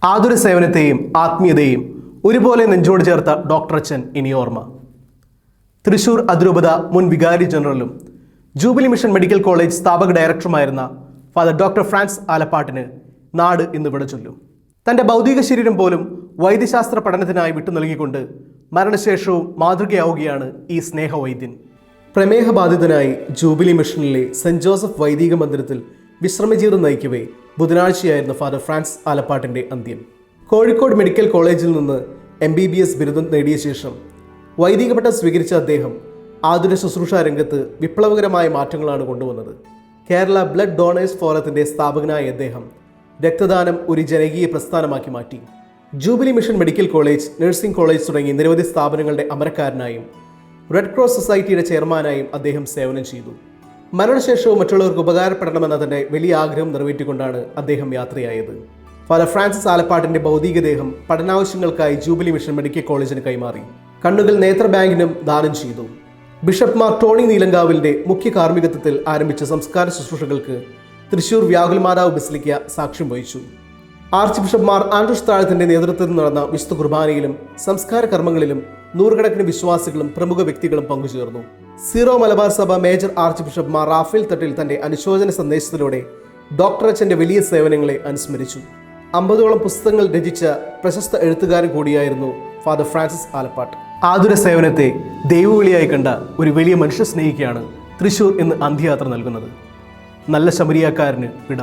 ആതുര സേവനത്തെയും ആത്മീയതയും ഒരുപോലെ നെഞ്ചോട് ചേർത്ത ഡോക്ടർ അച്ഛൻ ഇനി ഓർമ്മ. തൃശൂർ അതിരൂപത മുൻ വികാരി ജനറലും ജൂബിലി മിഷൻ മെഡിക്കൽ കോളേജ് സ്ഥാപക ഡയറക്ടറുമായിരുന്ന ഫാദർ ഡോക്ടർ ഫ്രാൻസ് ആലപ്പാട്ടിന് നാട് ഇന്ന് വിട ചൊല്ലും. തൻ്റെ ഭൗതിക ശരീരം പോലും വൈദ്യശാസ്ത്ര പഠനത്തിനായി വിട്ടു നൽകിക്കൊണ്ട് മരണശേഷവും മാതൃകയാവുകയാണ് ഈ സ്നേഹവൈദ്യൻ. പ്രമേഹബാധിതനായി ജൂബിലി മിഷനിലെ സെന്റ് ജോസഫ് വൈദിക മന്ദിരത്തിൽ വിശ്രമജീവിതം നയിക്കവേ ബുധനാഴ്ചയായിരുന്നു ഫാദർ ഫ്രാൻസ് ആലപ്പാട്ടിൻ്റെ അന്ത്യം. കോഴിക്കോട് മെഡിക്കൽ കോളേജിൽ നിന്ന് MBBS ബിരുദം നേടിയ ശേഷം വൈദിക പട്ടം സ്വീകരിച്ച അദ്ദേഹം ആതുര ശുശ്രൂഷ രംഗത്ത് വിപ്ലവകരമായ മാറ്റങ്ങളാണ് കൊണ്ടുവന്നത്. കേരള ബ്ലഡ് ഡോണേഴ്സ് ഫോറത്തിൻ്റെ സ്ഥാപകനായ അദ്ദേഹം രക്തദാനം ഒരു ജനകീയ പ്രസ്ഥാനമാക്കി മാറ്റി. Jubilee Mission medical college, nursing college തുടങ്ങി നിരവധി സ്ഥാപനങ്ങളുടെ അമരക്കാരനായും റെഡ് ക്രോസ് സൊസൈറ്റിയുടെ ചെയർമാനായും അദ്ദേഹം സേവനം ചെയ്തു. മരണശേഷവും മറ്റുള്ളവർക്ക് ഉപകാരപ്പെടണമെന്ന തന്റെ വലിയ ആഗ്രഹം നിറവേറ്റിക്കൊണ്ടാണ് അദ്ദേഹം യാത്രയായത്. ഫാദർ ഫ്രാൻസിസ് ആലപ്പാട്ടിന്റെ ഭൗതികദേഹം പഠനാവശ്യങ്ങൾക്കായി ജൂബിലി മിഷൻ മെഡിക്കൽ കോളേജിന് കൈമാറി. കണ്ണുകൾ നേത്ര ബാങ്കിനും ദാനം ചെയ്തു. ബിഷപ്പ് മാർ ടോണി നീലങ്കാവിലിന്റെ മുഖ്യ കാർമ്മികത്വത്തിൽ ആരംഭിച്ച സംസ്കാര ശുശ്രൂഷകൾക്ക് തൃശൂർ വ്യാകുലമാതാവ് ബസിലിക്ക സാക്ഷ്യം വഹിച്ചു. ആർച്ച് ബിഷപ്പ് മാർ ആൻഡ്രൂസ് താഴത്തിന്റെ നേതൃത്വത്തിൽ നടന്ന വിശുദ്ധ കുർബാനയിലും സംസ്കാര കർമ്മങ്ങളിലും നൂറുകണക്കിന് വിശ്വാസികളും പ്രമുഖ വ്യക്തികളും പങ്കുചേർന്നു. സീറോ മലബാർ സഭ major archbishop Mar Raphael Thattil തന്റെ അനുശോചന സന്ദേശത്തിലൂടെ ഡോക്ടർ അച്ഛന്റെ വലിയ സേവനങ്ങളെ അനുസ്മരിച്ചു. 50ഓളം പുസ്തകങ്ങൾ രചിച്ച പ്രശസ്ത എഴുത്തുകാരൻ കൂടിയായിരുന്നു ഫാദർ ഫ്രാൻസിസ് ആലപ്പാട്ട്. ആതുര സേവനത്തെ ദൈവവിളിയായി കണ്ട ഒരു വലിയ മനുഷ്യ സ്നേഹിക്കാണ് തൃശൂർ ഇന്ന് അന്ത്യയാത്ര നൽകുന്നത്. നല്ല ശമരിയാക്കാരന് വിട.